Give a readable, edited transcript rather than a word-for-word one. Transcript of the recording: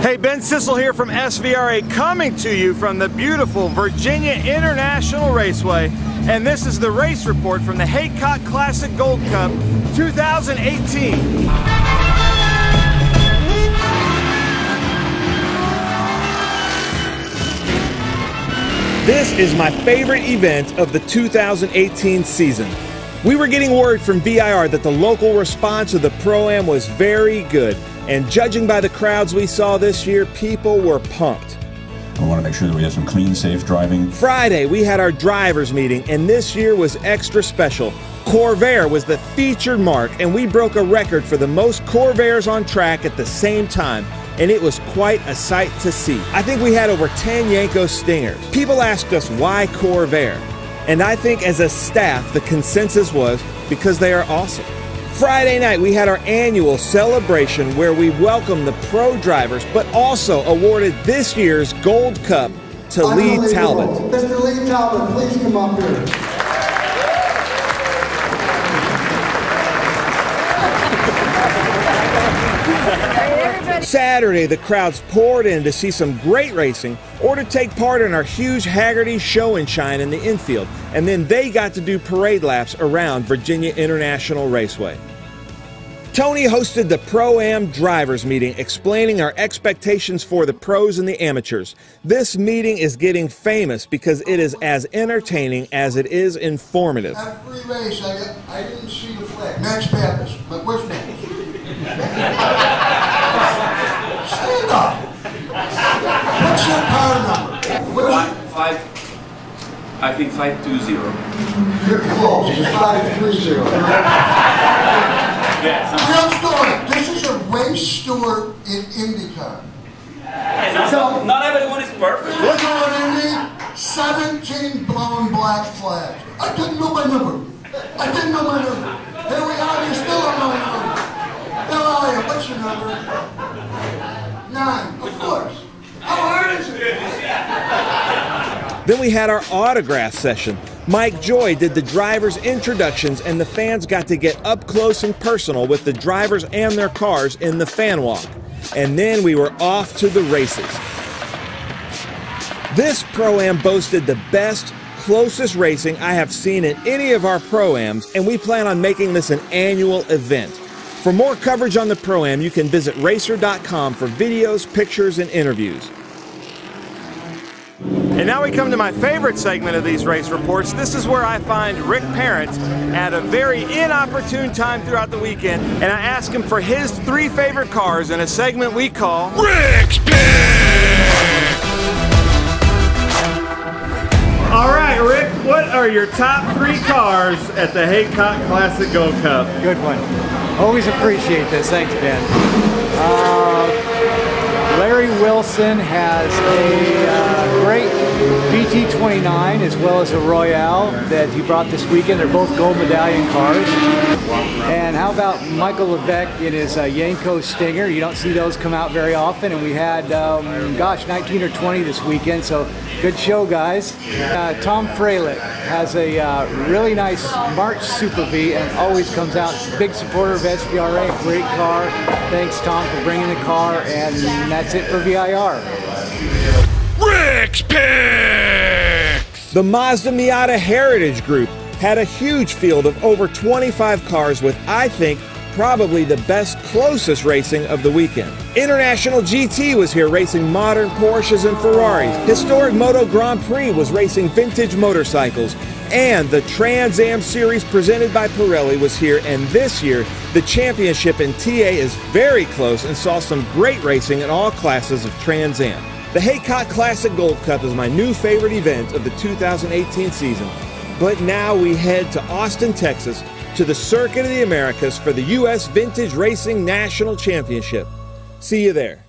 Hey, Ben Sissel here from SVRA, coming to you from the beautiful Virginia International Raceway. And this is the race report from the Heacock Classic Gold Cup 2018. This is my favorite event of the 2018 season. We were getting word from VIR that the local response to the Pro-Am was very good. And judging by the crowds we saw this year, people were pumped. I want to make sure that we have some clean, safe driving. Friday, we had our drivers meeting, and this year was extra special. Corvair was the featured mark, and we broke a record for the most Corvairs on track at the same time, and it was quite a sight to see. I think we had over 10 Yenko Stingers. People asked us why Corvair, and I think as a staff, the consensus was because they are awesome. Friday night, we had our annual celebration where we welcomed the pro drivers, but also awarded this year's Gold Cup to Lee Talbot. Mr. Lee Talbot, please come up here. Saturday, the crowds poured in to see some great racing or to take part in our huge Haggerty show and shine in the infield, and then they got to do parade laps around Virginia International Raceway. Tony hosted the Pro-Am drivers meeting, explaining our expectations for the pros and the amateurs. This meeting is getting famous because it is as entertaining as it is informative. At free race, I didn't see the flag. Max Pappas, but where's Max? Stand up. What's your car number? I think 520. You're close. It's 530. Real story. This is a race steward in IndyCar. So, not everyone is perfect. We're going Indy, 17 blown black flags. I didn't know my number. Here we are. You still don't know your number. How are you? What's your number? 9. Of course. How hard is it? Then we had our autograph session. Mike Joy did the drivers' introductions, and the fans got to get up close and personal with the drivers and their cars in the fan walk. And then we were off to the races. This Pro-Am boasted the best, closest racing I have seen in any of our Pro-Ams, and we plan on making this an annual event. For more coverage on the Pro-Am, you can visit racer.com for videos, pictures, and interviews. And now we come to my favorite segment of these race reports. This is where I find Rick Parent at a very inopportune time throughout the weekend, and I ask him for his 3 favorite cars in a segment we call Rick's Picks! All right, Rick, what are your top 3 cars at the Heacock Classic Gold Cup? Good one. Always appreciate this. Thanks, Ben. Larry Wilson has a great BT29 as well as a Royale that he brought this weekend. They're both gold medallion cars. And how about Michael Levesque in his Yenko Stinger? You don't see those come out very often, and we had, 19 or 20 this weekend, so good show, guys. Tom Freilich has a really nice March Super V and always comes out. Big supporter of SVRA, great car. Thanks, Tom, for bringing the car, and that's it for VIR. Rick's Picks! The Mazda Miata Heritage Group had a huge field of over 25 cars with, I think, probably the best, closest racing of the weekend. International GT was here racing modern Porsches and Ferraris. Historic Moto Grand Prix was racing vintage motorcycles. And the Trans Am Series presented by Pirelli was here, and this year, the championship in TA is very close and saw some great racing in all classes of Trans Am. The Heacock Classic Gold Cup is my new favorite event of the 2018 season. But now we head to Austin, Texas, to the Circuit of the Americas for the U.S. Vintage Racing National Championship. See you there.